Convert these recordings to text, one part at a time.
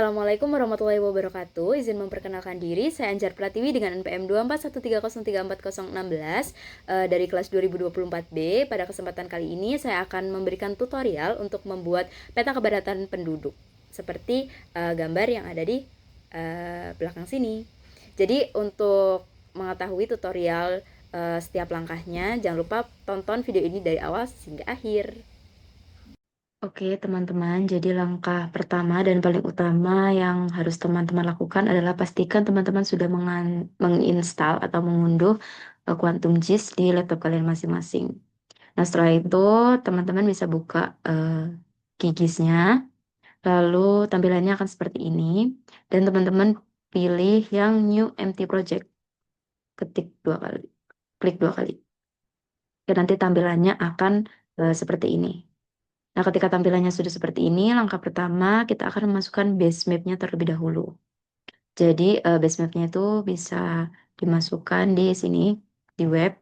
Assalamualaikum warahmatullahi wabarakatuh. Izin memperkenalkan diri, saya Anjar Pratiwi dengan NPM 24130340016 dari kelas 2024B. Pada kesempatan kali ini saya akan memberikan tutorial untuk membuat peta kepadatan penduduk seperti gambar yang ada di belakang sini. Jadi untuk mengetahui tutorial setiap langkahnya, jangan lupa tonton video ini dari awal hingga akhir. Oke, teman-teman, jadi langkah pertama dan paling utama yang harus teman-teman lakukan adalah pastikan teman-teman sudah menginstal atau mengunduh Quantum JIS di laptop kalian masing-masing. Nah, setelah itu teman-teman bisa buka GIS-nya, lalu tampilannya akan seperti ini, dan teman-teman pilih yang New Empty Project, ketik 2 kali, klik 2 kali. Dan nanti tampilannya akan seperti ini. Nah, ketika tampilannya sudah seperti ini, langkah pertama kita akan memasukkan base map-nya terlebih dahulu. Jadi, base map-nya itu bisa dimasukkan di sini, di web,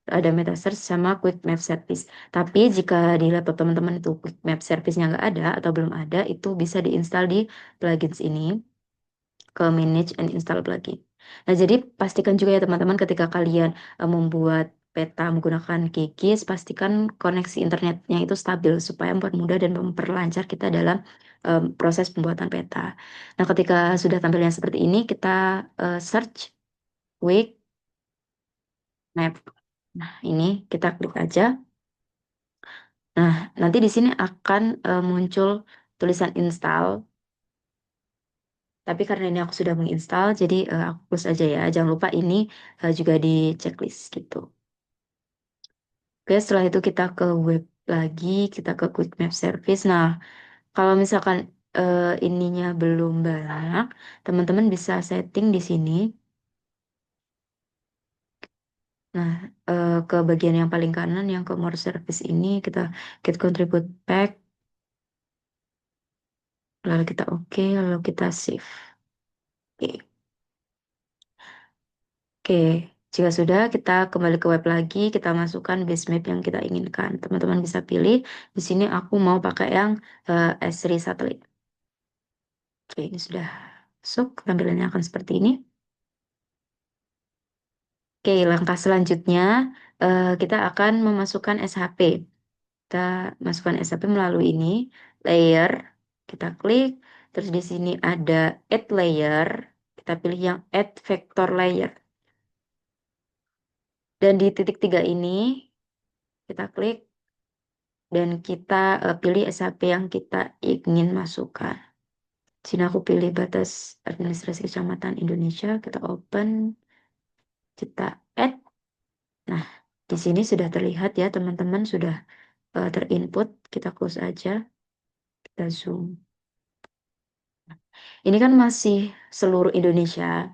ada meta search sama quick map service. Tapi jika di laptop teman-teman itu quick map service-nya nggak ada atau belum ada, itu bisa diinstal di plugins ini, ke manage and install plugin. Nah, jadi pastikan juga ya teman-teman ketika kalian membuat peta menggunakan QGIS, pastikan koneksi internetnya itu stabil supaya mempermudah dan memperlancar kita dalam proses pembuatan peta. Nah, ketika sudah tampilnya seperti ini, kita search quick map. Nah, ini kita klik aja. Nah, nanti di sini akan muncul tulisan install. Tapi karena ini aku sudah menginstal, jadi aku close aja ya. Jangan lupa ini juga di checklist gitu. Oke, setelah itu kita ke web lagi, kita ke Quick Map Service. Nah, kalau misalkan ininya belum banyak, teman-teman bisa setting di sini. Nah, ke bagian yang paling kanan, yang ke More Service ini, kita get contribute pack, lalu kita oke, lalu kita save. Oke. Oke, jika sudah kita kembali ke web lagi, kita masukkan base map yang kita inginkan. Teman-teman bisa pilih. Di sini aku mau pakai yang S3 Satellite. Oke, ini sudah masuk. Tampilannya akan seperti ini. Oke, langkah selanjutnya kita akan memasukkan SHP. Kita masukkan SHP melalui ini, layer. Kita klik. Terus di sini ada add layer. Kita pilih yang add vector layer. Dan di titik 3 ini, kita klik. Dan kita pilih SHP yang kita ingin masukkan. Sini aku pilih batas administrasi kecamatan Indonesia, kita open, kita add. Nah, di sini sudah terlihat ya teman-teman, sudah terinput. Kita close aja, kita zoom. Ini kan masih seluruh Indonesia,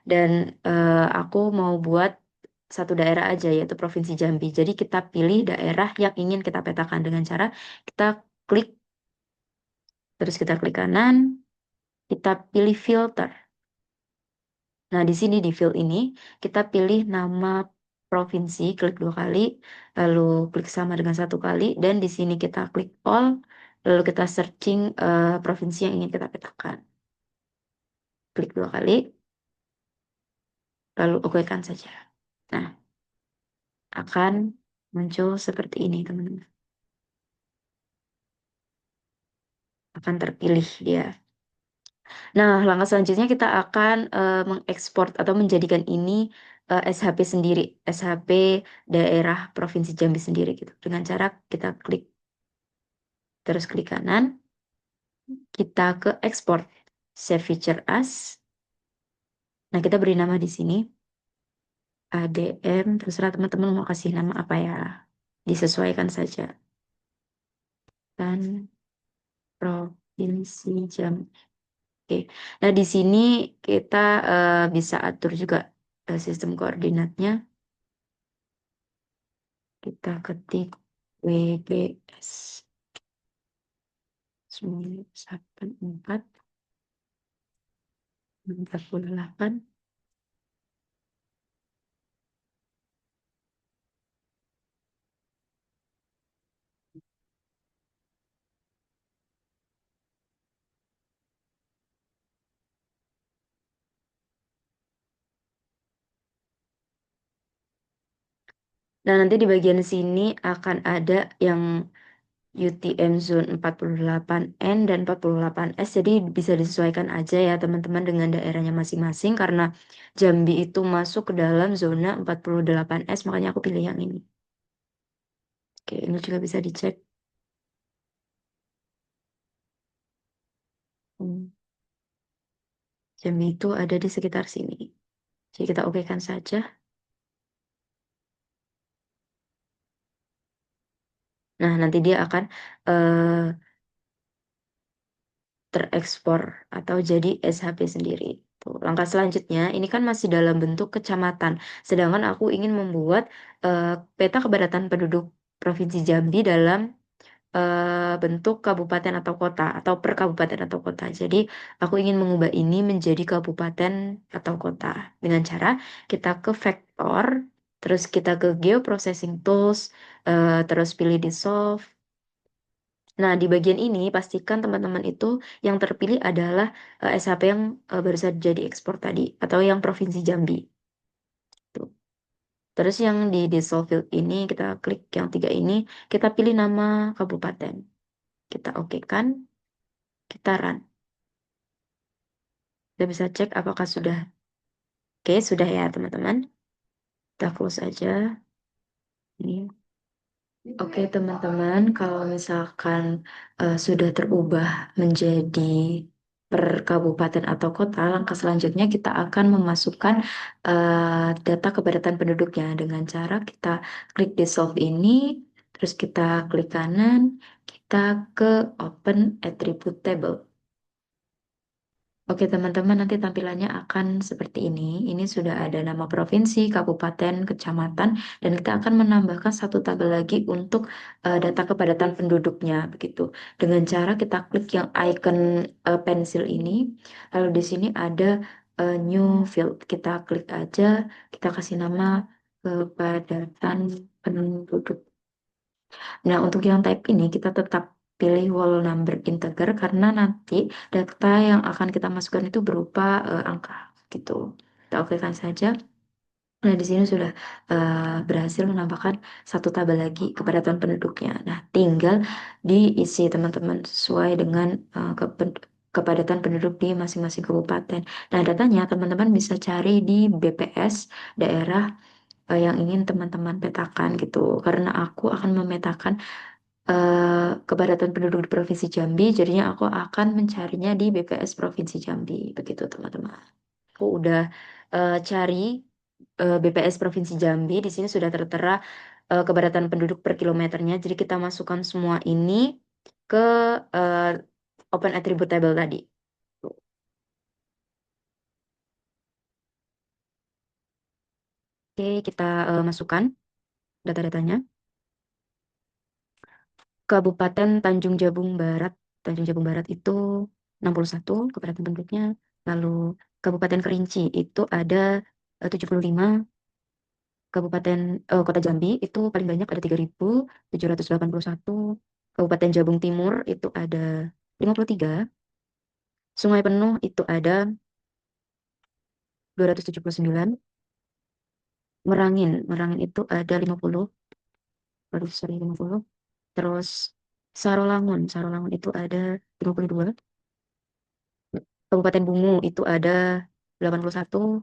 dan aku mau buat satu daerah aja, yaitu Provinsi Jambi. Jadi kita pilih daerah yang ingin kita petakan dengan cara kita klik, terus kita klik kanan, kita pilih filter. Nah, di sini di field ini kita pilih nama provinsi, klik 2 kali, lalu klik sama dengan 1 kali, dan di sini kita klik all, lalu kita searching provinsi yang ingin kita petakan. Klik 2 kali, lalu okekan saja. Nah, akan muncul seperti ini, teman-teman. Akan terpilih dia. Nah, langkah selanjutnya kita akan mengekspor atau menjadikan ini SHP sendiri, SHP daerah Provinsi Jambi sendiri gitu. Dengan cara kita klik, terus klik kanan, kita ke export, save feature as. Nah, kita beri nama di sini ADM, terserah teman-teman mau kasih nama apa ya, disesuaikan saja. Dan Provinsi Jambi. Oke, nah di sini kita bisa atur juga sistem koordinatnya. Kita ketik WGS 91448. Nah, nanti di bagian sini akan ada yang UTM Zone 48N dan 48S. Jadi bisa disesuaikan aja ya teman-teman dengan daerahnya masing-masing karena Jambi itu masuk ke dalam zona 48S, makanya aku pilih yang ini. Oke, ini juga bisa dicek. Hmm, Jambi itu ada di sekitar sini. Jadi kita okekan saja. Nah, nanti dia akan eh, terekspor atau jadi SHP sendiri. Tuh, langkah selanjutnya, ini kan masih dalam bentuk kecamatan. Sedangkan aku ingin membuat peta kepadatan penduduk Provinsi Jambi dalam bentuk kabupaten atau kota atau per kabupaten atau kota. Jadi aku ingin mengubah ini menjadi kabupaten atau kota dengan cara kita ke vektor, terus kita ke geoprocessing tools, terus pilih dissolve. Nah, di bagian ini pastikan teman-teman itu yang terpilih adalah SHP yang baru saja jadi ekspor tadi atau yang Provinsi Jambi. Tuh. Terus yang di dissolve field ini kita klik yang tiga ini, kita pilih nama kabupaten. Kita oke kan, kita run. Kita bisa cek apakah sudah. Oke, sudah ya teman-teman. Kita close aja. Ini. Oke teman-teman, kalau misalkan sudah terubah menjadi per kabupaten atau kota, langkah selanjutnya kita akan memasukkan data kepadatan penduduknya dengan cara kita klik dissolve ini, terus kita klik kanan, kita ke open attribute table. Oke teman-teman, nanti tampilannya akan seperti ini. Ini sudah ada nama provinsi, kabupaten, kecamatan, dan kita akan menambahkan satu tabel lagi untuk data kepadatan penduduknya, begitu. Dengan cara kita klik yang icon pensil ini, lalu di sini ada new field. Kita klik aja, kita kasih nama kepadatan penduduk. Nah, untuk yang type ini kita tetap pilih whole number integer karena nanti data yang akan kita masukkan itu berupa angka gitu. Kita okekan saja. Nah, di sini sudah berhasil menambahkan satu tabel lagi kepadatan penduduknya. Nah, tinggal diisi teman-teman sesuai dengan kepadatan penduduk di masing-masing kabupaten. Nah, datanya teman-teman bisa cari di BPS daerah yang ingin teman-teman petakan gitu. Karena aku akan memetakan kepadatan penduduk di Provinsi Jambi, jadinya aku akan mencarinya di BPS Provinsi Jambi, begitu teman-teman. Aku udah cari BPS Provinsi Jambi, di sini sudah tertera kepadatan penduduk per kilometernya, jadi kita masukkan semua ini ke eh, Open Attribute Table tadi. Oke, kita masukkan data-datanya. Kabupaten Tanjung Jabung Barat. Tanjung Jabung Barat itu 61 kepadatan penduduknya. Lalu Kabupaten Kerinci itu ada 75. Kabupaten Kota Jambi itu paling banyak ada 3.781. Kabupaten Jabung Timur itu ada 53. Sungai Penuh itu ada 279. Merangin itu ada 50. Baru sorry 50. Terus Sarolangun itu ada 52. Kabupaten Bungu itu ada 81,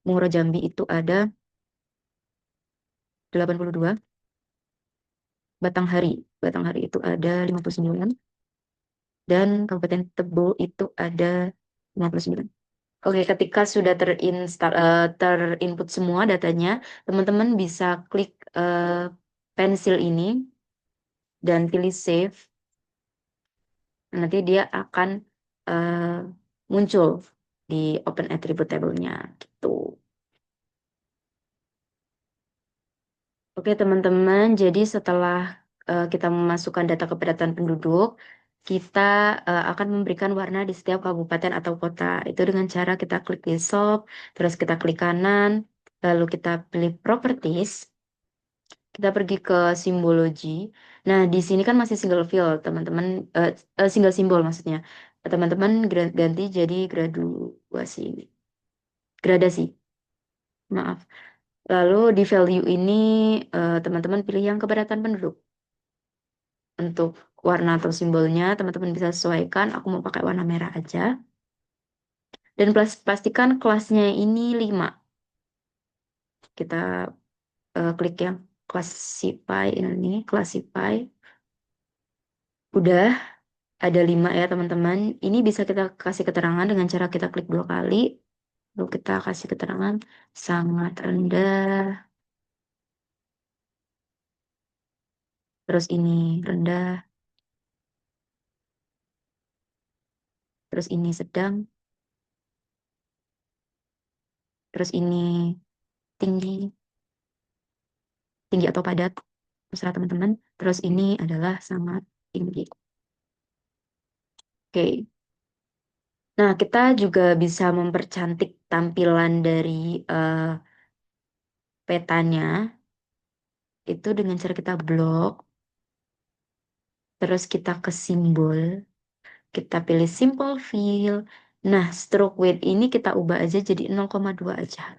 Muaro Jambi itu ada 82, Batanghari, Batanghari itu ada 59, dan Kabupaten Tebo itu ada 59. Oke, ketika sudah terinput semua datanya, teman-teman bisa klik pensil ini dan pilih save. Nanti dia akan eh, muncul di Open Attribute Table-nya gitu. Oke teman-teman, jadi setelah kita memasukkan data kepadatan penduduk, kita akan memberikan warna di setiap kabupaten atau kota. Itu dengan cara kita klik di shop, terus kita klik kanan, lalu kita pilih properties, kita pergi ke simbologi. Nah, di sini kan masih single field, teman-teman, single simbol maksudnya. Teman-teman ganti jadi gradasi, maaf. Lalu di value ini teman-teman pilih yang keberatan penduduk. Untuk warna atau simbolnya teman-teman bisa sesuaikan. Aku mau pakai warna merah aja. Dan pastikan kelasnya ini 5. Kita klik yang classify ini, classify. Udah ada 5 ya teman-teman. Ini bisa kita kasih keterangan dengan cara kita klik 2 kali. Lalu kita kasih keterangan sangat rendah. Terus ini rendah. Terus ini sedang. Terus ini tinggi. Tinggi atau padat. Terserah teman-teman. Terus ini adalah sangat tinggi. Oke. Nah, kita juga bisa mempercantik tampilan dari eh, petanya itu dengan cara kita blok, terus kita ke simbol, kita pilih simple fill. Nah, stroke weight ini kita ubah aja jadi 0,2 aja,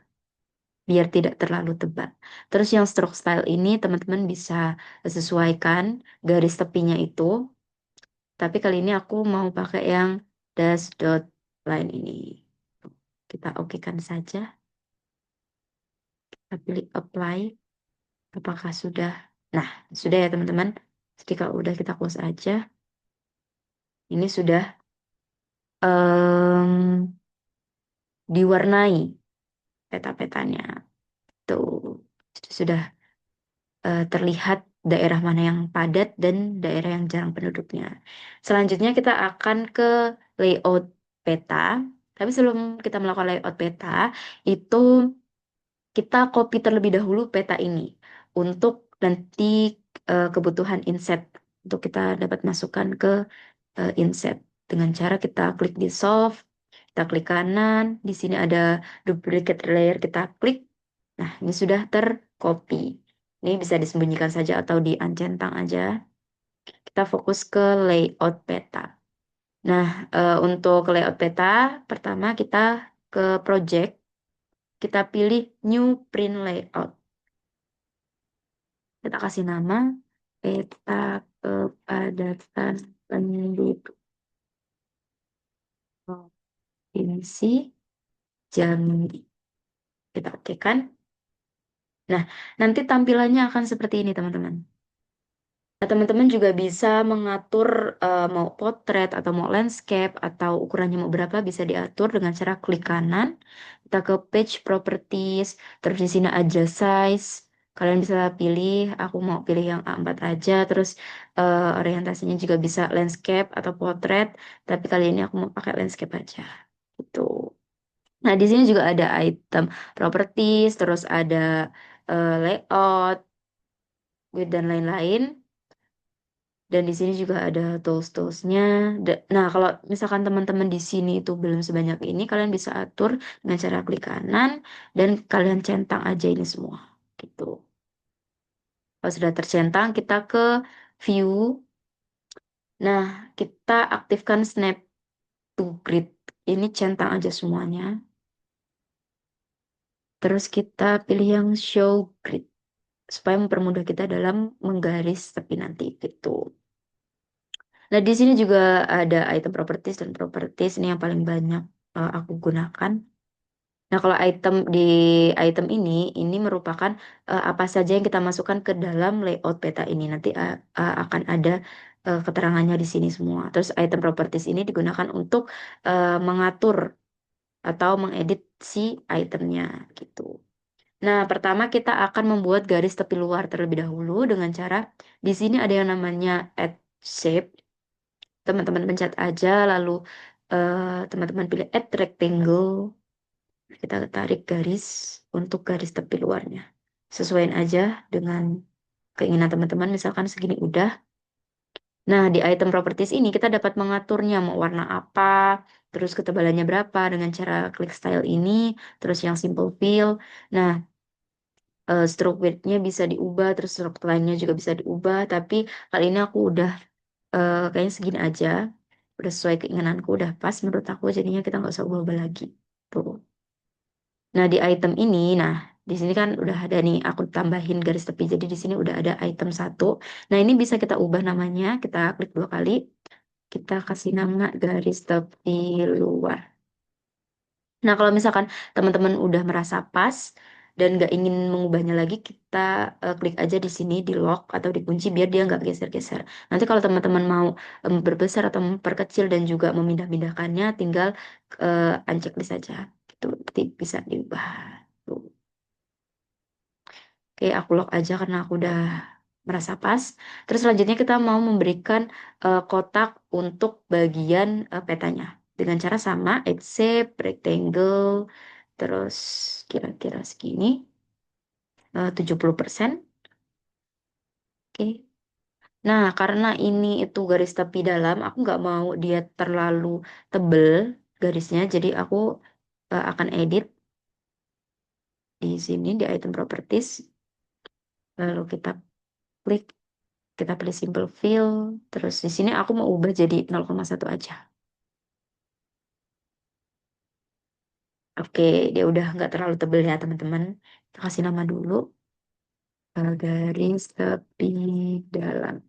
biar tidak terlalu tebal. Terus yang stroke style ini teman-teman bisa sesuaikan garis tepinya itu, tapi kali ini aku mau pakai yang dash dot line ini. Kita okekan saja, kita pilih apply. Apakah sudah? Nah, sudah ya teman-teman. Jadi kalau udah kita close aja. Ini sudah em, diwarnai peta-petanya. Tuh, sudah terlihat daerah mana yang padat dan daerah yang jarang penduduknya. Selanjutnya kita akan ke layout peta. Tapi sebelum kita melakukan layout peta, itu kita copy terlebih dahulu peta ini untuk nanti kebutuhan inset untuk kita dapat masukkan ke inset dengan cara kita klik di solve, kita klik kanan, di sini ada duplicate layer, kita klik. Nah, ini sudah tercopy. Ini bisa disembunyikan saja atau diancentang aja. Kita fokus ke layout peta. Nah, untuk layout peta, pertama kita ke project, kita pilih new print layout. Kita kasih nama peta kepadatan penduduk provinsi Jambi. Kita oke kan? Nah, nanti tampilannya akan seperti ini, teman-teman. Nah, teman-teman juga bisa mengatur mau potret atau mau landscape atau ukurannya mau berapa bisa diatur dengan cara klik kanan. Kita ke page properties, terus di sini aja size. Kalian bisa pilih, aku mau pilih yang A4 aja, terus orientasinya juga bisa landscape atau potret, tapi kali ini aku mau pakai landscape aja. Gitu. Nah, di sini juga ada item properties, terus ada layout, width dan lain-lain. Dan di sini juga ada tools-toolsnya. Nah, kalau misalkan teman-teman di sini itu belum sebanyak ini, kalian bisa atur dengan cara klik kanan dan kalian centang aja ini semua. Gitu. Kalau sudah tercentang, kita ke view. Nah, kita aktifkan snap to grid. Ini centang aja semuanya. Terus kita pilih yang show grid supaya mempermudah kita dalam menggaris tepi nanti gitu. Nah, di sini juga ada item properties dan properties ini yang paling banyak aku gunakan. Nah, kalau item ini merupakan apa saja yang kita masukkan ke dalam layout peta ini. Nanti akan ada keterangannya di sini semua. Terus item properties ini digunakan untuk mengatur atau mengedit si itemnya gitu. Nah, pertama kita akan membuat garis tepi luar terlebih dahulu dengan cara di sini ada yang namanya add shape. Teman-teman pencet aja lalu teman-teman pilih add rectangle. Kita tarik garis untuk garis tepi luarnya. Sesuaiin aja dengan keinginan teman-teman, misalkan segini udah. Nah, di item properties ini kita dapat mengaturnya mau warna apa, terus ketebalannya berapa dengan cara klik style ini, terus yang simple fill. Nah, stroke width-nya bisa diubah, terus stroke line-nya juga bisa diubah, tapi kali ini aku udah kayaknya segini aja. Udah sesuai keinginanku, udah pas menurut aku, jadinya kita nggak usah ubah-ubah lagi. Tuh. Nah, di item ini, nah, Di sini kan udah ada nih, aku tambahin garis tepi. Jadi di sini udah ada item satu. Nah, ini bisa kita ubah namanya. Kita klik 2 kali. Kita kasih nama garis tepi luar. Nah, kalau misalkan teman-teman udah merasa pas dan nggak ingin mengubahnya lagi, kita klik aja di sini di lock atau dikunci biar dia nggak geser-geser. Nanti kalau teman-teman mau berbesar atau memperkecil dan juga memindah-mindahkannya, tinggal unchecklist saja. Itu bisa diubah. Tuh. Oke, aku lock aja karena aku udah merasa pas. Terus selanjutnya kita mau memberikan kotak untuk bagian petanya. Dengan cara sama, X shape, rectangle, terus kira-kira segini, 70%. Oke. Nah, karena ini itu garis tepi dalam, aku nggak mau dia terlalu tebel garisnya, jadi aku akan edit di sini di item properties. Lalu kita klik, kita pilih simple fill, terus di sini aku mau ubah jadi 0,1 aja. Oke, dia udah nggak terlalu tebel ya teman-teman. Kita kasih nama dulu, garis tepi dalam.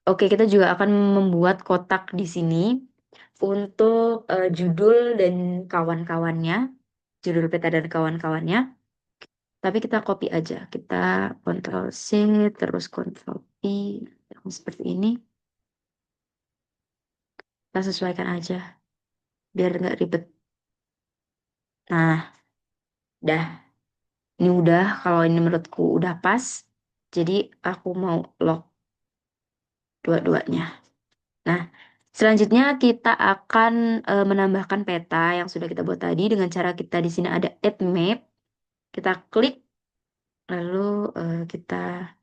Oke, kita juga akan membuat kotak di sini untuk judul dan kawan-kawannya, judul peta dan kawan-kawannya. Tapi kita copy aja, kita Ctrl C, terus Ctrl V, yang seperti ini. Kita sesuaikan aja, biar nggak ribet. Nah, dah. Ini udah, kalau ini menurutku udah pas. Jadi aku mau lock dua-duanya. Nah, selanjutnya kita akan menambahkan peta yang sudah kita buat tadi dengan cara kita di sini ada add map. Kita klik, lalu kita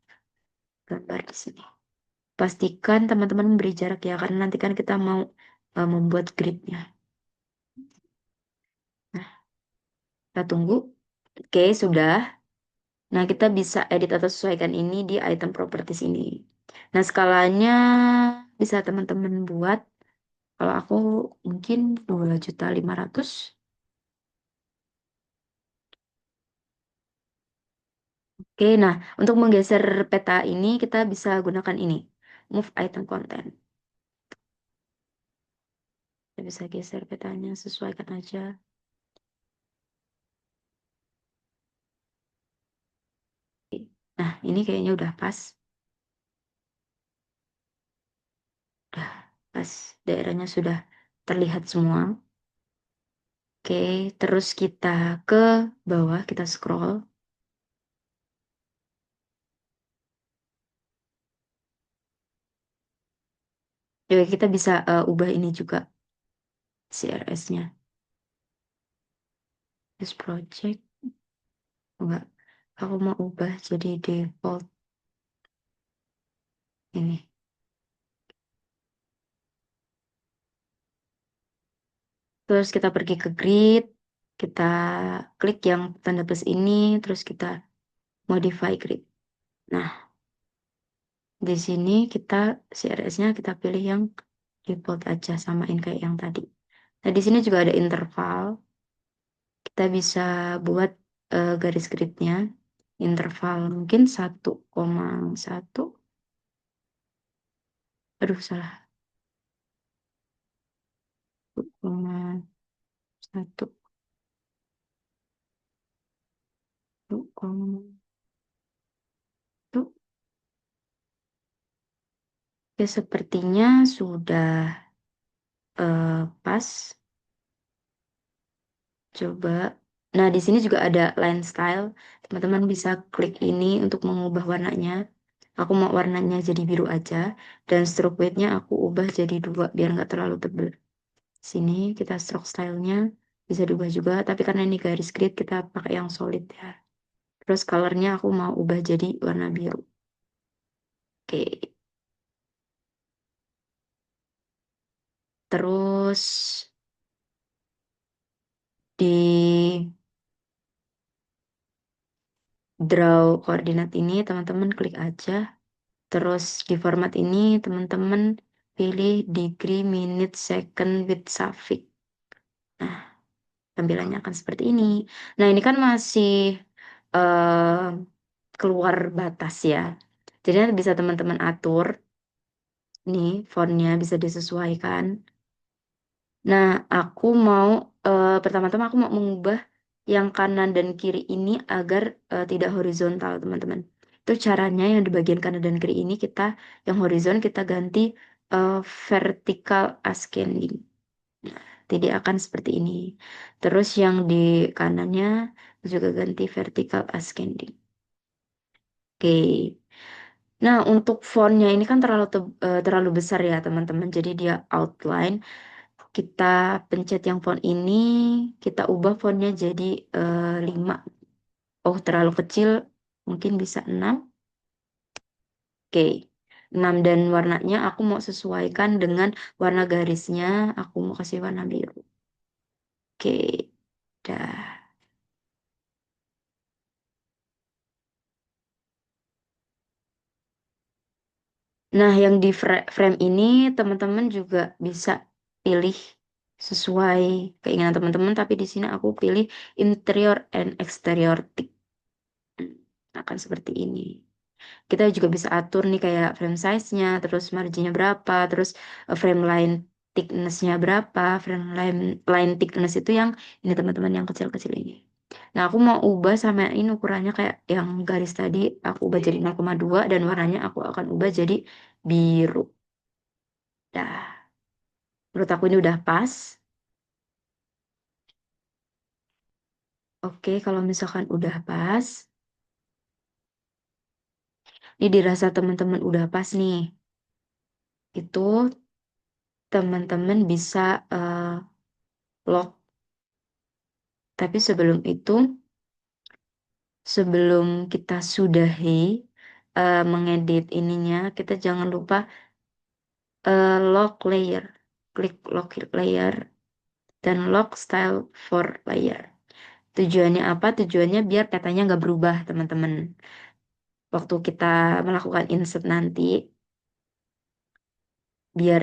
gambar di sini. Pastikan teman-teman memberi jarak ya, karena nanti kan kita mau membuat gridnya. Nah, kita tunggu. Oke, sudah. Nah, kita bisa edit atau sesuaikan ini di item properties ini. Nah, skalanya bisa teman-teman buat. Kalau aku mungkin 2.500.000. Oke, nah untuk menggeser peta ini kita bisa gunakan ini. Move item content. Kita bisa geser petanya, sesuaikan aja. Nah, ini kayaknya udah pas. Udah pas. Daerahnya sudah terlihat semua. Oke, terus kita ke bawah, kita scroll. Jadi kita bisa ubah ini juga CRS-nya. This project. Enggak. Aku mau ubah jadi default ini. Terus kita pergi ke grid, kita klik yang tanda plus ini, terus kita modify grid. Nah, di sini kita CRS-nya kita pilih yang default aja, samain kayak yang tadi. Nah, di sini juga ada interval. Kita bisa buat garis gridnya, interval mungkin 1,1. Aduh, salah. 1,1. 1,1. Oke, sepertinya sudah pas. Coba. Nah, di sini juga ada line style. Teman-teman bisa klik ini untuk mengubah warnanya. Aku mau warnanya jadi biru aja. Dan stroke weight-nya aku ubah jadi 2 biar nggak terlalu tebel. Sini kita stroke style-nya bisa diubah juga. Tapi karena ini garis grid kita pakai yang solid ya. Terus color-nya aku mau ubah jadi warna biru. Oke. Terus di draw koordinat ini teman-teman klik aja. Terus di format ini teman-teman pilih degree, minute, second with suffix. Nah, tampilannya akan seperti ini. Nah, ini kan masih eh, keluar batas ya. Jadi nanti bisa teman-teman atur nih fontnya bisa disesuaikan. Nah, aku mau pertama-tama aku mau mengubah yang kanan dan kiri ini agar tidak horizontal, teman-teman. Itu caranya yang di bagian kanan dan kiri ini kita yang horizon kita ganti eh, vertical ascending. Jadi akan seperti ini. Terus yang di kanannya juga ganti vertical ascending. Oke. Nah, untuk fontnya ini kan terlalu besar ya, teman-teman. Jadi dia outline. Kita pencet yang font ini, kita ubah fontnya jadi 5. Oh, terlalu kecil, mungkin bisa 6. Oke, 6 dan warnanya aku mau sesuaikan dengan warna garisnya, aku mau kasih warna biru. Oke, dah. Nah, yang di frame ini teman-teman juga bisa pilih sesuai keinginan teman-teman, tapi di sini aku pilih interior and exterior thick. Akan seperti ini. Kita juga bisa atur nih kayak frame size-nya, terus marginnya berapa, terus frame line thickness-nya berapa, frame line thickness itu yang ini teman-teman yang kecil-kecil ini. Nah, aku mau ubah samain ukurannya kayak yang garis tadi, aku ubah jadi 0,2 dan warnanya aku akan ubah jadi biru. Dah, menurut aku ini udah pas. Oke, kalau misalkan udah pas, ini dirasa teman-teman udah pas nih. Itu teman-teman bisa lock. Tapi sebelum itu, sebelum kita sudahi mengedit ininya, kita jangan lupa lock layer. Klik lock layer dan lock style for layer. Tujuannya apa? Tujuannya biar petanya nggak berubah, teman-teman. Waktu kita melakukan insert nanti, biar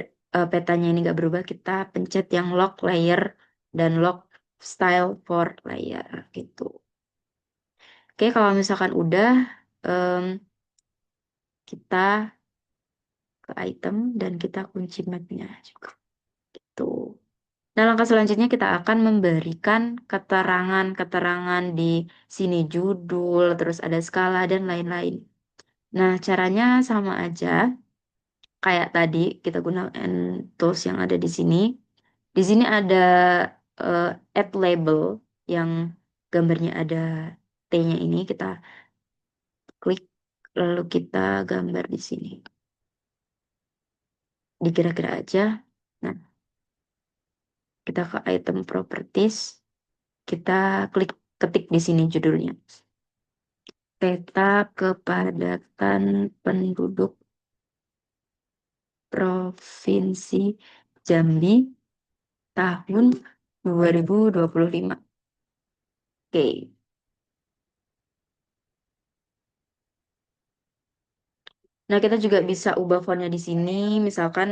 petanya ini nggak berubah, kita pencet yang lock layer dan lock style for layer gitu. Oke, kalau misalkan udah, em, kita ke item dan kita kunci mapnya juga. Gitu. Nah, langkah selanjutnya kita akan memberikan keterangan-keterangan di sini judul, terus ada skala dan lain-lain. Nah, caranya sama aja kayak tadi kita gunakan tools yang ada di sini. Di sini ada eh, add label yang gambarnya ada T-nya ini kita klik lalu kita gambar di sini. Dikira-kira aja. Nah, kita ke item properties, kita klik ketik di sini judulnya. Peta kepadatan penduduk Provinsi Jambi tahun 2025. Oke. Nah, kita juga bisa ubah fontnya di sini, misalkan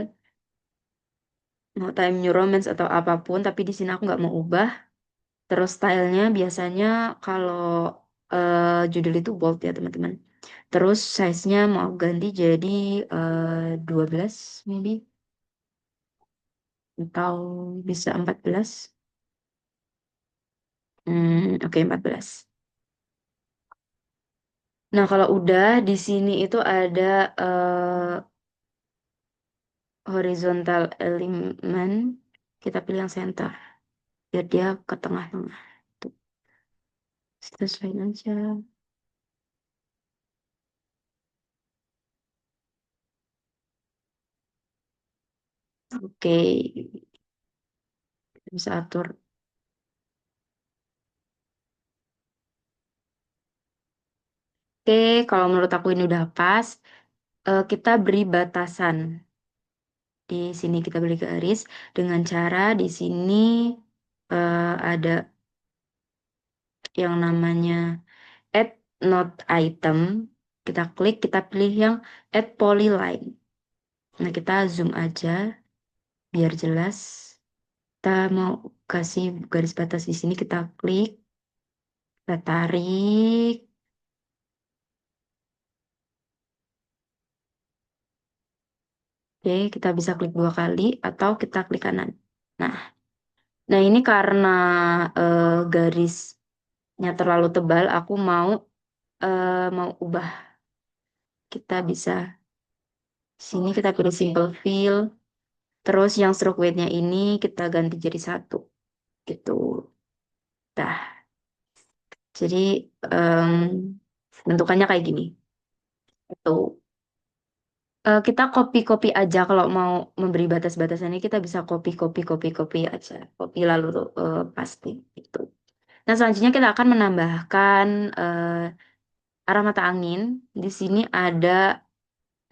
mau Time New Romance atau apapun, tapi di sini aku nggak mau ubah. Terus stylenya biasanya kalau judul itu bold ya, teman-teman. Terus size-nya mau ganti jadi 12 maybe atau bisa 14. Oke, 14. Nah, kalau udah di sini itu ada horizontal element. Kita pilih yang center biar dia ke tengah-tengah. Tuh, sesuaiin aja. Oke, bisa atur. Oke, kalau menurut aku ini udah pas. Kita beri batasan. Di sini kita beri garis dengan cara di sini ada yang namanya add node item. Kita klik, kita pilih yang add polyline. Nah, kita zoom aja biar jelas. kita mau kasih garis batas di sini, kita klik, kita tarik. Oke, kita bisa klik 2 kali atau kita klik kanan. Nah, nah ini karena garisnya terlalu tebal, aku mau ubah. Kita bisa sini kita pilih simple fill, terus yang stroke weight-nya ini kita ganti jadi 1 gitu. Nah, jadi em, bentukannya kayak gini. Tuh. Kita copy-copy aja kalau mau memberi batas-batasannya kita bisa copy aja. Copy lalu paste itu. Nah, selanjutnya kita akan menambahkan arah mata angin. Di sini ada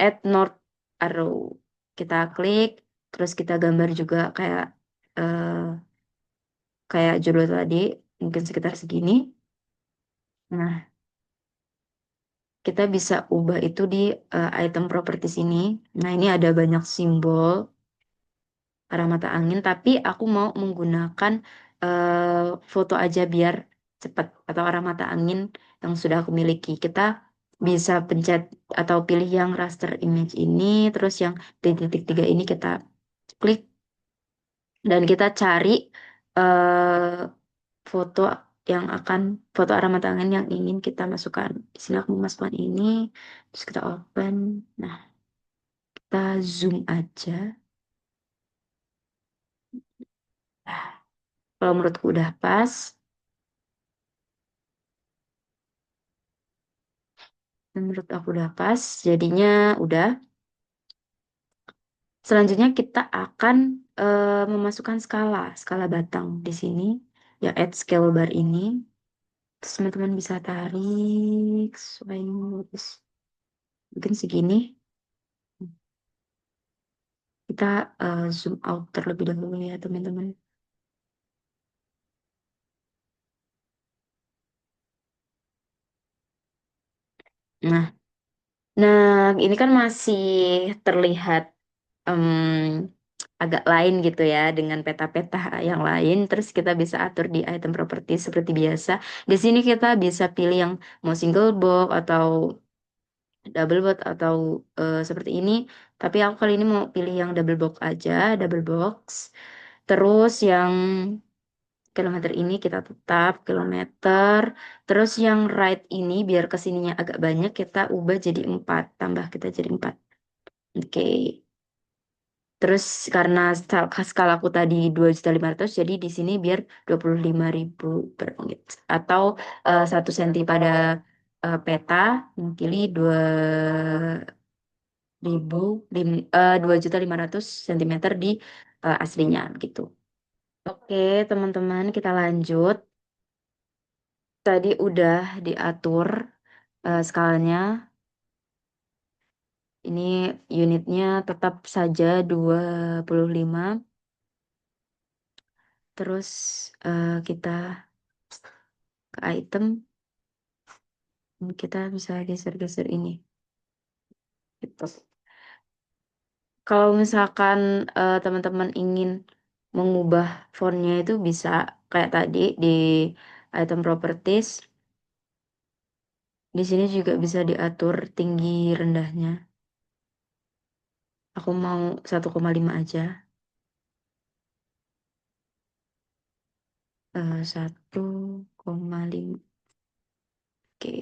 add north arrow. Kita klik, terus kita gambar juga eh, kayak judul tadi, mungkin sekitar segini. Nah, kita bisa ubah itu di item properties ini. Nah, ini ada banyak simbol arah mata angin, tapi aku mau menggunakan foto aja biar cepat atau arah mata angin yang sudah aku miliki. Kita bisa pencet atau pilih yang raster image ini, terus yang titik-titik 3 ini kita klik dan kita cari eh, foto foto arah mata angin yang ingin kita masukkan. Di sini aku memasukkan ini, terus kita open. Nah, kita zoom aja. Nah, kalau menurutku udah pas. Menurut aku udah pas, jadinya udah. Selanjutnya kita akan memasukkan skala batang di sini, ya add scale bar ini. Terus teman-teman bisa tarik supaya ini lurus. Mungkin segini. Kita zoom out terlebih dahulu ya teman-teman. Nah, nah ini kan masih terlihat em, agak lain gitu ya dengan peta-peta yang lain. Terus kita bisa atur di item property seperti biasa. Di sini kita bisa pilih yang mau single box atau double box atau seperti ini. Tapi aku kali ini mau pilih yang double box aja, double box. Terus yang kilometer ini kita tetap kilometer. Terus yang right ini biar kesininya agak banyak kita ubah jadi 4. Tambah kita jadi 4. Oke. Terus karena skalaku tadi 2.500.000 jadi di sini biar 25.000 per unit atau 1 senti pada peta mewakili 2.500.000 cm di aslinya gitu. Oke, teman-teman, kita lanjut. Tadi udah diatur skalanya. Ini unitnya tetap saja 25. Terus kita ke item, kita bisa geser-geser ini. Gitu. Kalau misalkan teman-teman ingin mengubah fontnya itu bisa kayak tadi di item properties. Di sini juga bisa diatur tinggi rendahnya. Aku mau 1,5 aja. 1,5. Oke.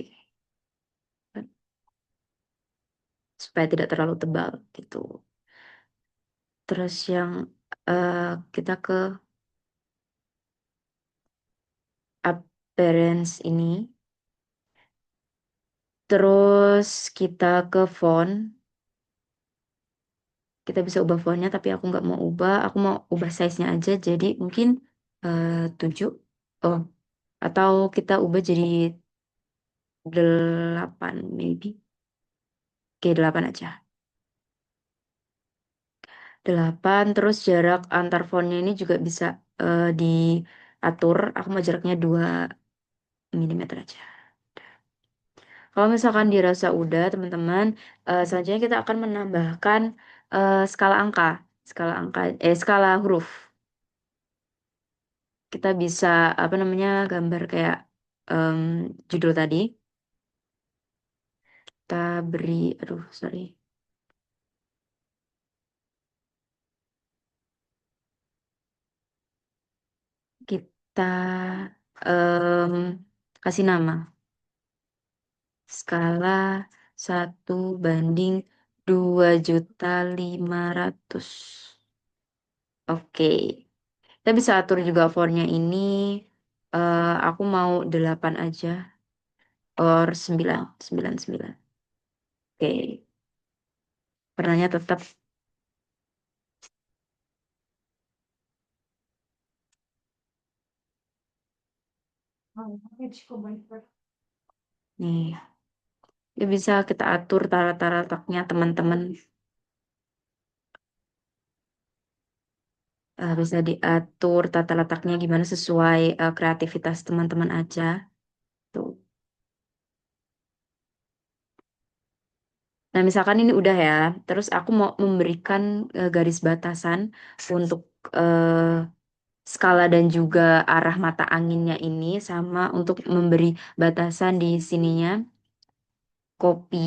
Supaya tidak terlalu tebal gitu. Terus yang eh, kita ke appearance ini. Terus kita ke font. Kita bisa ubah fontnya, tapi aku nggak mau ubah. Aku mau ubah size-nya aja. Jadi mungkin 7. Oh, atau kita ubah jadi 8 maybe. Oke, 8 aja. 8. Terus jarak antar fontnya ini juga bisa diatur. Aku mau jaraknya 2 mm aja. Kalau misalkan dirasa udah, teman-teman, selanjutnya kita akan menambahkan skala angka, skala huruf. kita bisa apa namanya gambar kayak em, judul tadi. Kita beri, aduh sorry, kita em, kasih nama skala 1:2.500. Oke, kita bisa atur juga fontnya ini. Aku mau 8 aja, or 9, 9, 9. Oke, warnanya tetap nih. Ya bisa kita atur tata letaknya teman-teman. Bisa diatur tata letaknya gimana sesuai kreativitas teman-teman aja. Tuh. Nah, misalkan ini udah ya, terus aku mau memberikan garis batasan untuk eh, skala dan juga arah mata anginnya ini sama untuk memberi batasan di sininya, copy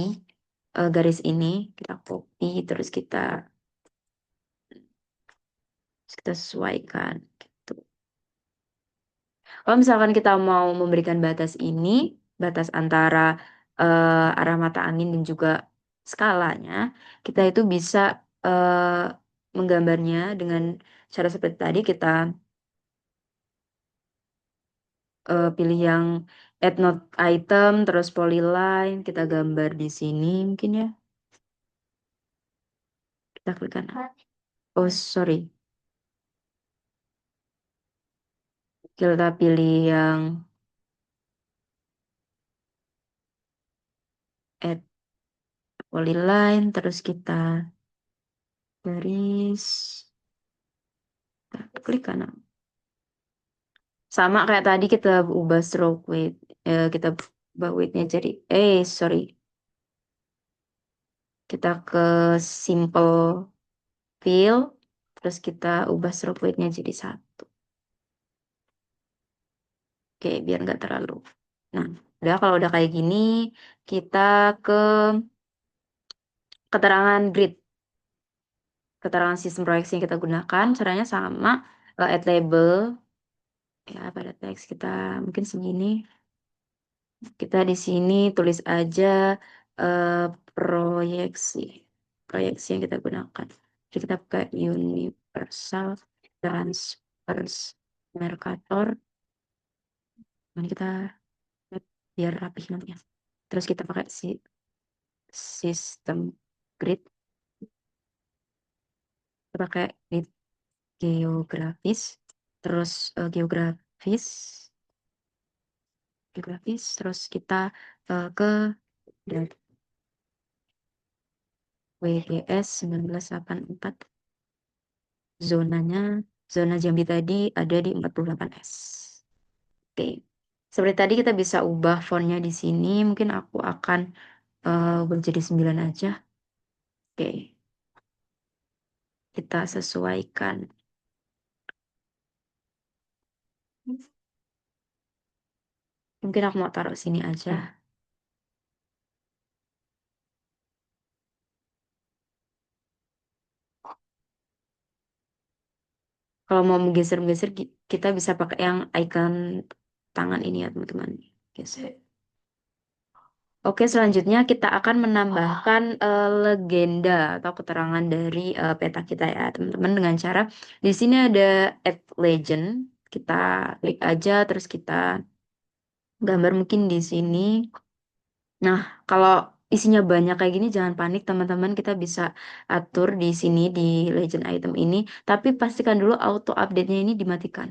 garis ini, kita copy terus kita sesuaikan gitu. Kalau misalkan kita mau memberikan batas ini, batas antara arah mata angin dan juga skalanya, kita itu bisa menggambarnya dengan cara seperti tadi. Kita pilih yang add note item, terus polyline, kita gambar di sini mungkin ya. Kita klik kanan. Oh, sorry. Kita pilih yang add polyline, terus kita garis, kita klik kanan. Sama kayak tadi kita ubah stroke weight, kita ubah weightnya jadi, sorry, kita ke simple fill, terus kita ubah stroke weightnya jadi 1. Oke, biar nggak terlalu. Nah, udah kalau udah kayak gini, kita ke keterangan grid, keterangan sistem proyeksi yang kita gunakan, caranya sama, add label, ya pada teks kita mungkin segini. Kita di sini tulis aja eh, proyeksi, proyeksi yang kita gunakan. Jadi kita pakai universal transverse Mercator. Ini kita biar rapih nantinya. Terus kita pakai sistem grid, kita pakai grid geografis, terus geografis, terus kita ke WGS 1984. Zonanya, zona Jambi tadi ada di 48S. Oke. Seperti tadi kita bisa ubah fontnya di sini. Mungkin aku akan ubah jadi 9 aja. Oke. Kita sesuaikan. Mungkin aku mau taruh sini aja. Kalau mau menggeser-geser, kita bisa pakai yang icon tangan ini ya, teman-teman. Geser. Oke, selanjutnya kita akan menambahkan legenda atau keterangan dari peta kita ya, teman-teman, dengan cara di sini ada add legend. Kita klik aja, terus kita gambar mungkin di sini. Nah, kalau isinya banyak kayak gini, jangan panik, teman-teman. Kita bisa atur di sini di legend item ini, tapi pastikan dulu auto update-nya ini dimatikan.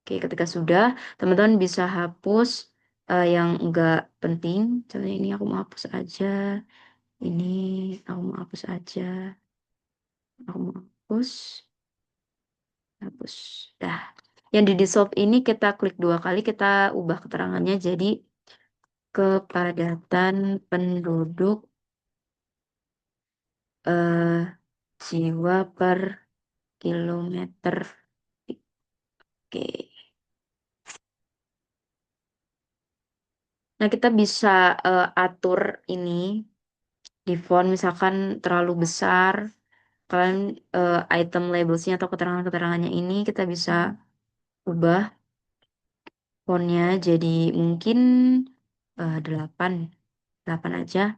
Oke, ketika sudah, teman-teman bisa hapus yang enggak penting. Contohnya ini aku mau hapus aja. Ini aku mau hapus aja. Aku mau hapus. Hapus. Dah. Yang di dissolve ini kita klik 2 kali. Kita ubah keterangannya jadi kepadatan penduduk eh, jiwa per kilometer. Oke. Nah, kita bisa atur ini di font misalkan terlalu besar. Kalian item labelsnya atau keterangan-keterangannya ini kita bisa ubah fontnya jadi mungkin 8, 8 aja.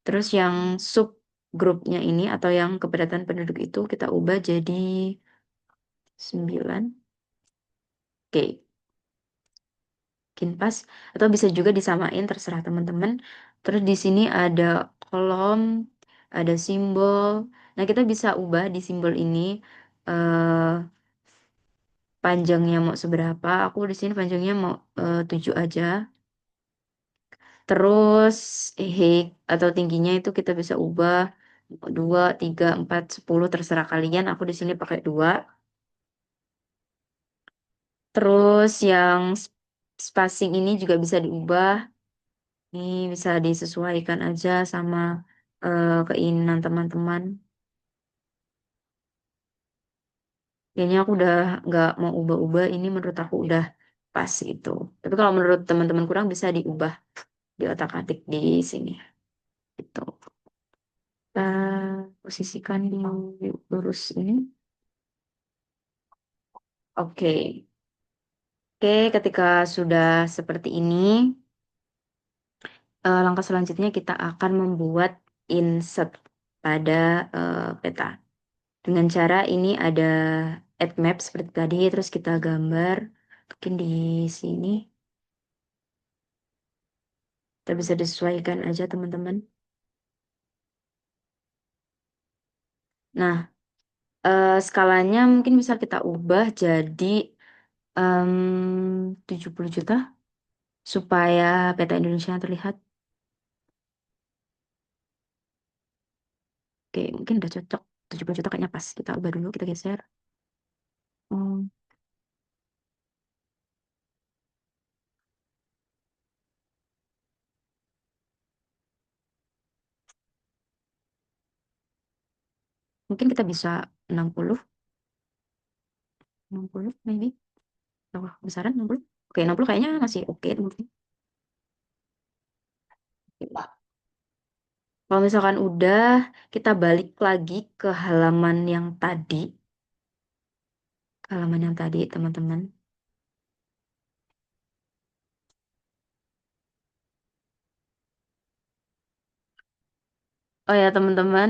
Terus yang sub grupnya ini atau yang kepadatan penduduk itu kita ubah jadi 9. Oke, mungkin pas. Atau bisa juga disamain terserah teman-teman. Terus di sini ada kolom, ada simbol. Nah, kita bisa ubah di simbol ini eh panjangnya mau seberapa. Aku di sini panjangnya mau 7 aja. Terus height atau tingginya itu kita bisa ubah 2, 3, 4, 10 terserah kalian. Aku di sini pakai 2. Terus yang spacing ini juga bisa diubah. Ini bisa disesuaikan aja sama keinginan teman-teman. Kayaknya aku udah nggak mau ubah-ubah. Ini menurut aku udah pas gitu. Tapi kalau menurut teman-teman kurang bisa diubah di otak-atik di sini. Gitu. Kita posisikan di lurus ini. Oke. Oke, ketika sudah seperti ini, langkah selanjutnya kita akan membuat insert pada peta. Dengan cara ini ada add map seperti tadi, terus kita gambar. Mungkin di sini kita bisa disesuaikan aja teman-teman. Nah, skalanya mungkin bisa kita ubah jadi 70 juta supaya peta Indonesia terlihat. Oke, mungkin udah cocok. 70 juta kayaknya pas. Kita ubah dulu, kita geser. Hmm, mungkin kita bisa 60, 60 maybe. Oh, besaran 60. Oke, 60 kayaknya masih oke mungkin. Kalau misalkan udah, kita balik lagi ke halaman yang tadi. Ke halaman yang tadi, teman-teman. Oh ya, teman-teman.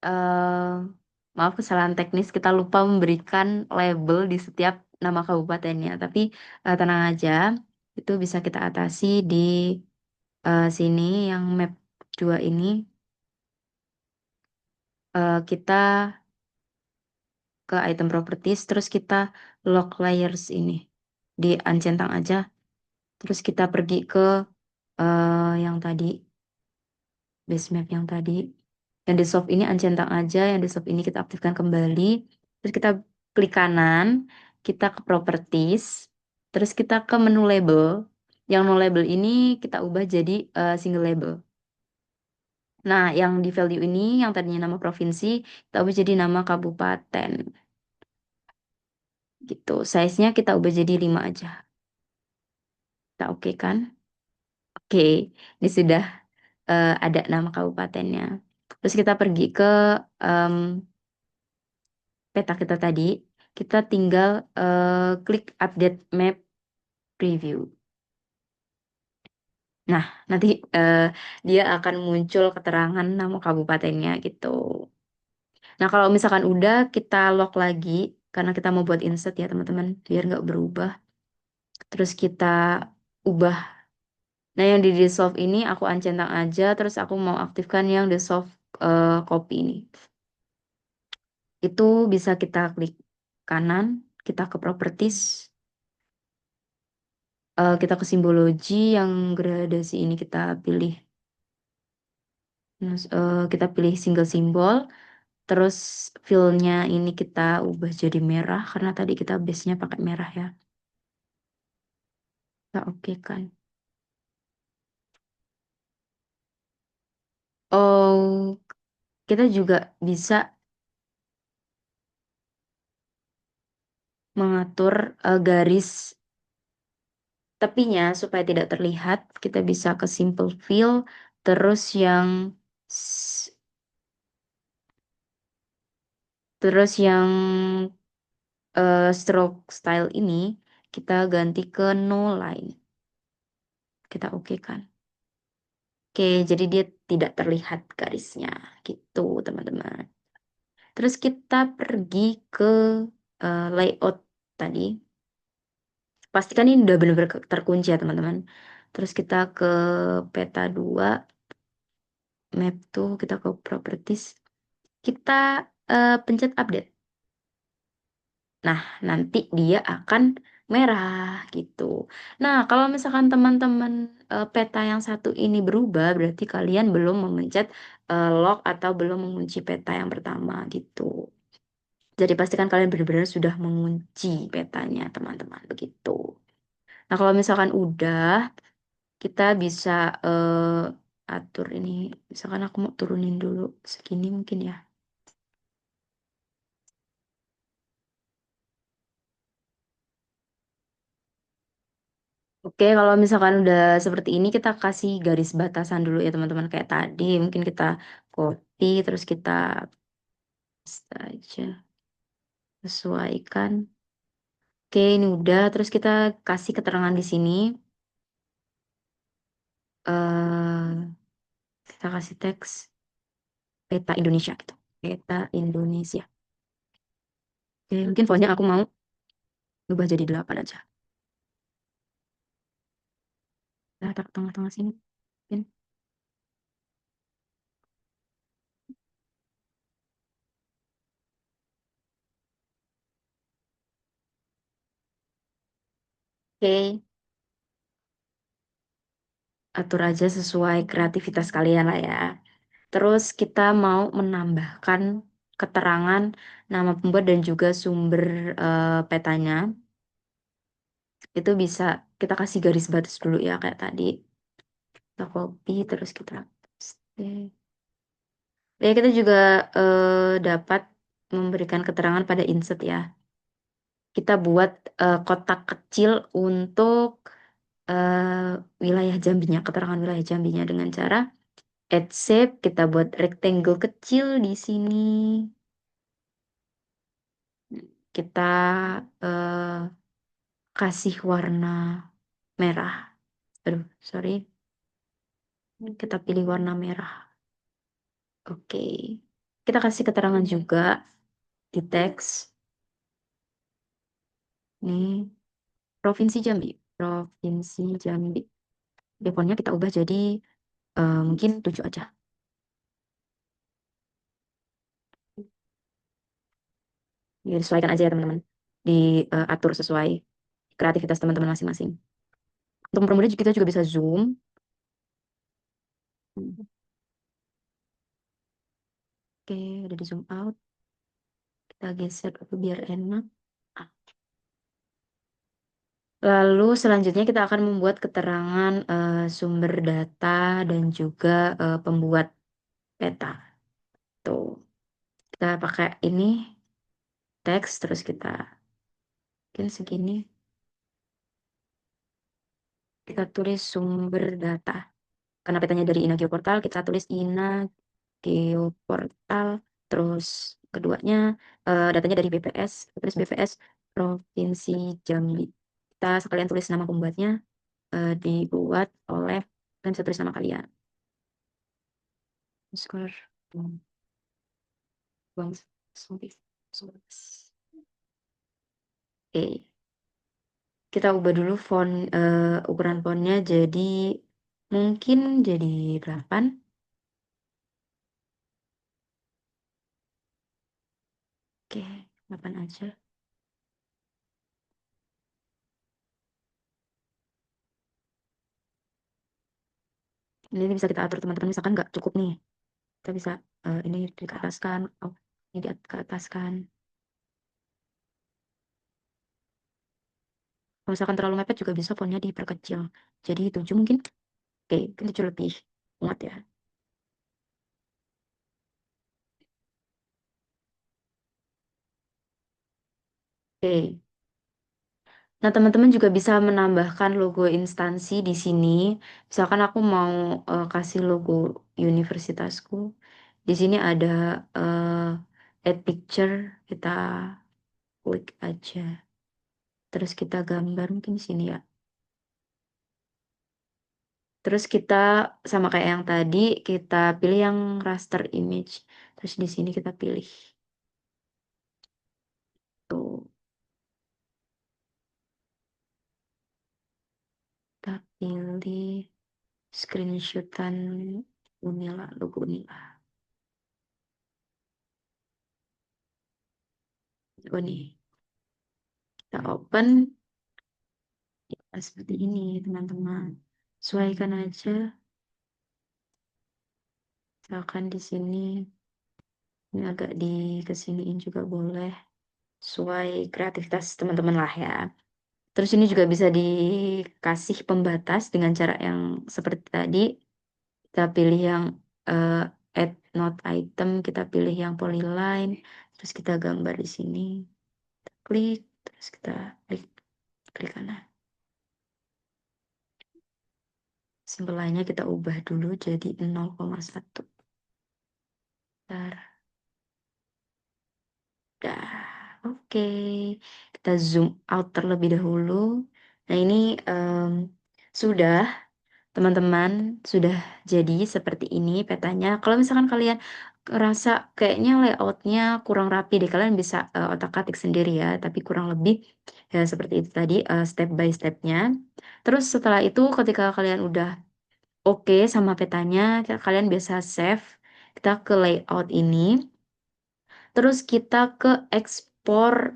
eh Maaf kesalahan teknis, kita lupa memberikan label di setiap nama kabupatennya. Tapi tenang aja, itu bisa kita atasi di sini yang map 2 ini. Kita ke item properties, terus kita lock layers ini. Di uncentang aja, terus kita pergi ke yang tadi, base map yang tadi. Yang di soft ini uncentang aja, yang di soft ini kita aktifkan kembali. Terus kita klik kanan, kita ke properties, terus kita ke menu label. Yang no label ini kita ubah jadi single label. Nah, yang di value ini, yang tadinya nama provinsi, kita ubah jadi nama kabupaten. Gitu. Size-nya kita ubah jadi 5 aja. Kita oke kan? Oke, ini sudah ada nama kabupatennya. Terus kita pergi ke em, peta kita tadi. Kita tinggal klik update map preview. Nah, nanti dia akan muncul keterangan nama kabupatennya gitu. Nah, kalau misalkan udah kita lock lagi, karena kita mau buat insert ya teman-teman, biar nggak berubah. Terus kita ubah. Nah, yang di dissolve ini aku uncentang aja, terus aku mau aktifkan yang dissolve copy ini. Itu bisa kita klik kanan, kita ke properties, kita ke simbologi yang gradasi ini kita pilih. Terus, kita pilih single simbol, terus fill-nya ini kita ubah jadi merah karena tadi kita base-nya pakai merah ya. Kita oke kan. Oh, kita juga bisa mengatur garis Tepinya supaya tidak terlihat, kita bisa ke simple fill, terus yang s- stroke style ini kita ganti ke no line. Kita oke kan? Oke, jadi dia tidak terlihat garisnya gitu, teman-teman. Terus kita pergi ke layout tadi. Pastikan ini udah benar-benar terkunci ya, teman-teman. Terus kita ke peta 2, map tuh, kita ke properties. Kita pencet update. Nah, nanti dia akan merah gitu. Nah, kalau misalkan teman-teman peta yang satu ini berubah, berarti kalian belum memencet lock atau belum mengunci peta yang pertama gitu. Jadi pastikan kalian benar-benar sudah mengunci petanya, teman-teman, begitu. Nah, kalau misalkan udah, kita bisa atur ini. Misalkan aku mau turunin dulu segini mungkin ya. Oke, kalau misalkan udah seperti ini, kita kasih garis batasan dulu ya teman-teman. Kayak tadi, mungkin kita copy, terus kita paste aja, sesuaikan. Oke, ini udah. Terus kita kasih keterangan di sini. Kita kasih teks peta Indonesia gitu. Peta Indonesia. Oke, mungkin fontnya aku mau ubah jadi 8 aja. Nah, tak tengah-tengah sini. Mungkin. Oke, atur aja sesuai kreativitas kalian lah ya. Terus kita mau menambahkan keterangan nama pembuat dan juga sumber petanya. Itu bisa kita kasih garis batas dulu ya kayak tadi. Kita copy terus kita paste. Ya kita juga dapat memberikan keterangan pada insert ya. Kita buat kotak kecil untuk wilayah Jambinya, keterangan wilayah Jambinya dengan cara add shape. Kita buat rectangle kecil di sini. Kita eh, kasih warna merah. Aduh, sorry. Kita pilih warna merah. Oke. Kita kasih keterangan juga di teks. Nih, Provinsi Jambi. Provinsi Jambi. Defaultnya kita ubah jadi mungkin 7 aja. Ya, disesuaikan aja ya teman-teman. Diatur sesuai kreativitas teman-teman masing-masing. Untuk mempermudah kita juga bisa zoom. Oke, udah di zoom out. Kita geser dulu biar enak. Lalu selanjutnya kita akan membuat keterangan sumber data dan juga pembuat peta. Tuh, kita pakai ini teks terus kita mungkin segini. Kita tulis sumber data. Karena petanya dari Ina Geoportal, kita tulis Ina Geoportal. Terus keduanya datanya dari BPS, kita tulis BPS Provinsi Jambi. Kita sekalian tulis nama pembuatnya dibuat oleh, kalian bisa tulis nama kalian. Square. Bang Sobi. Oke, kita ubah dulu font ukuran fontnya jadi mungkin jadi 8. Oke, 8 aja. Ini bisa kita atur teman-teman, misalkan nggak cukup nih. Kita bisa ini dikeataskan, oh, ini dikeataskan. Kalau misalkan terlalu mepet juga bisa fontnya diperkecil. Jadi 7 mungkin. Oke, mungkin 7 lebih muat ya. Oke, Nah, teman-teman juga bisa menambahkan logo instansi di sini. Misalkan aku mau kasih logo universitasku. Di sini ada add picture, kita klik aja. Terus kita gambar mungkin di sini ya. Terus kita sama kayak yang tadi, kita pilih yang raster image. Terus di sini kita pilih tuh, kita pilih screenshotan Unila, logo Unila. Oh nih, kita open. Nah, seperti ini, teman-teman. Sesuaikan aja. Misalkan di sini, ini agak dikesiniin juga boleh. Sesuai kreativitas teman-teman lah ya. Terus ini juga bisa dikasih pembatas dengan cara yang seperti tadi. Kita pilih yang eh, add note item, kita pilih yang polyline, terus kita gambar di sini. Klik, terus kita klik, klik kanan. Simpelannya kita ubah dulu jadi 0,1. Bentar. Dah, oke. Kita zoom out terlebih dahulu. Nah, ini em, sudah, teman-teman, sudah jadi seperti ini petanya. Kalau misalkan kalian ngerasa kayaknya layoutnya kurang rapi deh, kalian bisa otak-atik sendiri ya. Tapi kurang lebih ya seperti itu tadi step by stepnya. Terus setelah itu ketika kalian udah oke sama petanya, kalian biasa save. Kita ke layout ini. Terus kita ke export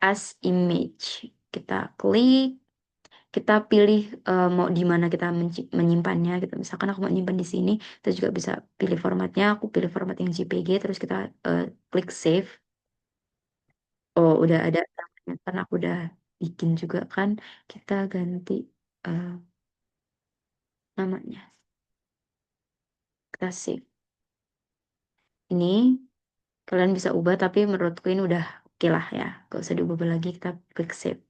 as image. Kita klik, kita pilih mau di mana kita menyimpannya gitu. Misalkan aku mau nyimpan di sini, kita juga bisa pilih formatnya. Aku pilih format yang JPG, terus kita klik save. Oh, udah ada namanya kan aku udah bikin juga kan. Kita ganti eh, namanya. Kita save. Ini kalian bisa ubah, tapi menurutku ini udah oke lah ya. Gak usah diubah lagi, kita klik save.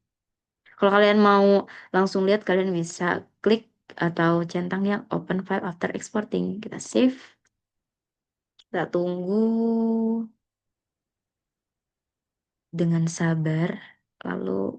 Kalau kalian mau langsung lihat, kalian bisa klik atau centang yang open file after exporting. Kita save, kita tunggu dengan sabar. Lalu,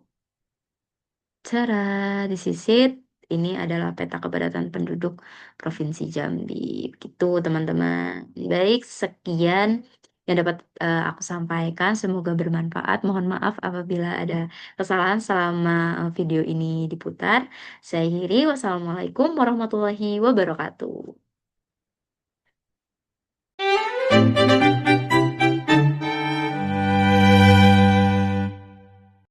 cara disisit, ini adalah peta kepadatan penduduk Provinsi Jambi. Begitu, teman-teman. Baik, sekian yang dapat aku sampaikan. Semoga bermanfaat. Mohon maaf apabila ada kesalahan selama video ini diputar. Saya akhiri. Wassalamualaikum warahmatullahi wabarakatuh.